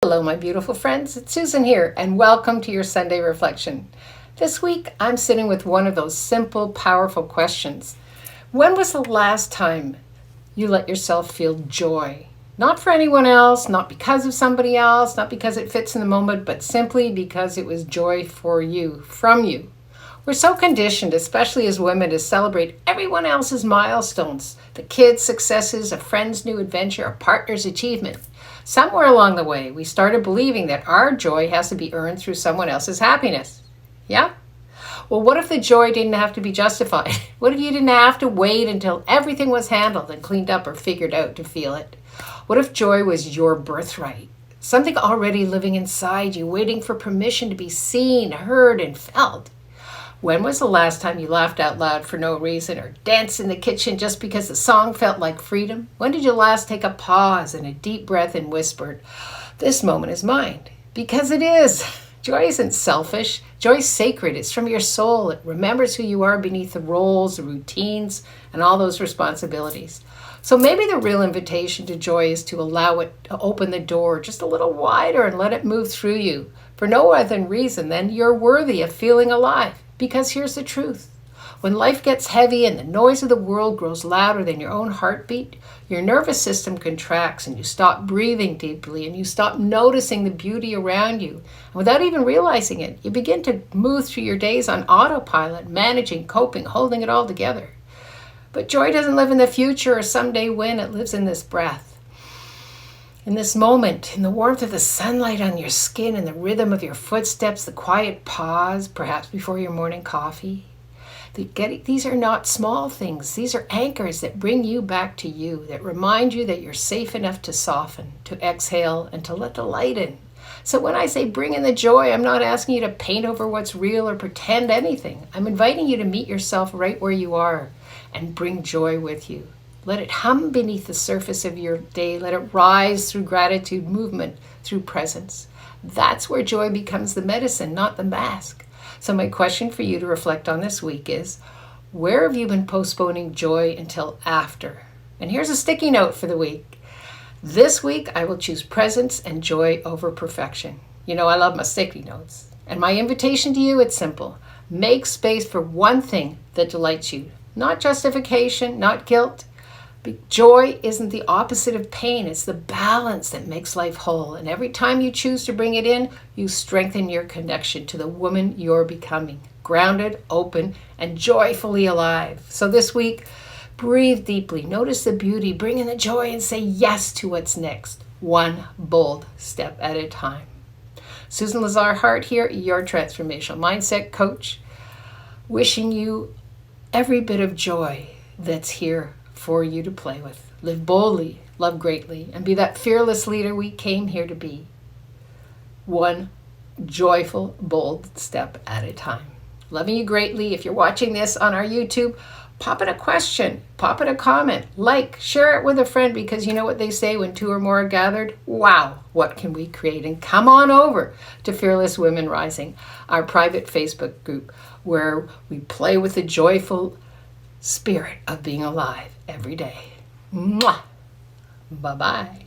Hello, my beautiful friends. It's Susan here, and welcome to your Sunday reflection. This week, I'm sitting with one of those simple, powerful questions. When was the last time you let yourself feel joy? Not for anyone else, not because of somebody else, not because it fits in the moment, but simply because it was joy for you, from you. We're so conditioned, especially as women, to celebrate everyone else's milestones, the kids' successes, a friend's new adventure, a partner's achievement. Somewhere along the way, we started believing that our joy has to be earned through someone else's happiness. Yeah? Well, what if the joy didn't have to be justified? What if you didn't have to wait until everything was handled and cleaned up or figured out to feel it? What if joy was your birthright? Something already living inside you, waiting for permission to be seen, heard, and felt. When was the last time you laughed out loud for no reason or danced in the kitchen just because the song felt like freedom? When did you last take a pause and a deep breath and whispered, "This moment is mine"? Because it is. Joy isn't selfish. Joy is sacred. It's from your soul. It remembers who you are beneath the roles, the routines, and all those responsibilities. So maybe the real invitation to joy is to allow it to open the door just a little wider and let it move through you for no other reason than you're worthy of feeling alive. Because here's the truth. When life gets heavy and the noise of the world grows louder than your own heartbeat, your nervous system contracts and you stop breathing deeply and you stop noticing the beauty around you. And without even realizing it, you begin to move through your days on autopilot, managing, coping, holding it all together. But joy doesn't live in the future or someday when. It lives in this breath. In this moment, in the warmth of the sunlight on your skin and the rhythm of your footsteps, the quiet pause, perhaps before your morning coffee. These are not small things. These are anchors that bring you back to you, that remind you that you're safe enough to soften, to exhale, and to let the light in. So when I say bring in the joy, I'm not asking you to paint over what's real or pretend anything. I'm inviting you to meet yourself right where you are and bring joy with you. Let it hum beneath the surface of your day. Let it rise through gratitude, movement, through presence. That's where joy becomes the medicine, not the mask. So my question for you to reflect on this week is, where have you been postponing joy until after? And here's a sticky note for the week. This week, I will choose presence and joy over perfection. You know, I love my sticky notes. And my invitation to you, it's simple. Make space for one thing that delights you. Not justification, not guilt. But joy isn't the opposite of pain. It's the balance that makes life whole. And every time you choose to bring it in, you strengthen your connection to the woman you're becoming. Grounded, open, and joyfully alive. So this week, breathe deeply. Notice the beauty. Bring in the joy and say yes to what's next. One bold step at a time. Susan Lazar, Hart here, your transformational mindset coach. Wishing you every bit of joy that's here for you to play with. Live boldly, love greatly, and be that fearless leader we came here to be. One joyful, bold step at a time. Loving you greatly. If you're watching this on our YouTube, pop in a question, pop in a comment, like, share it with a friend, because you know what they say, when two or more are gathered, wow, what can we create? And come on over to Fearless Women Rising, our private Facebook group, where we play with the joyful spirit of being alive every day. Mwah! Bye-bye.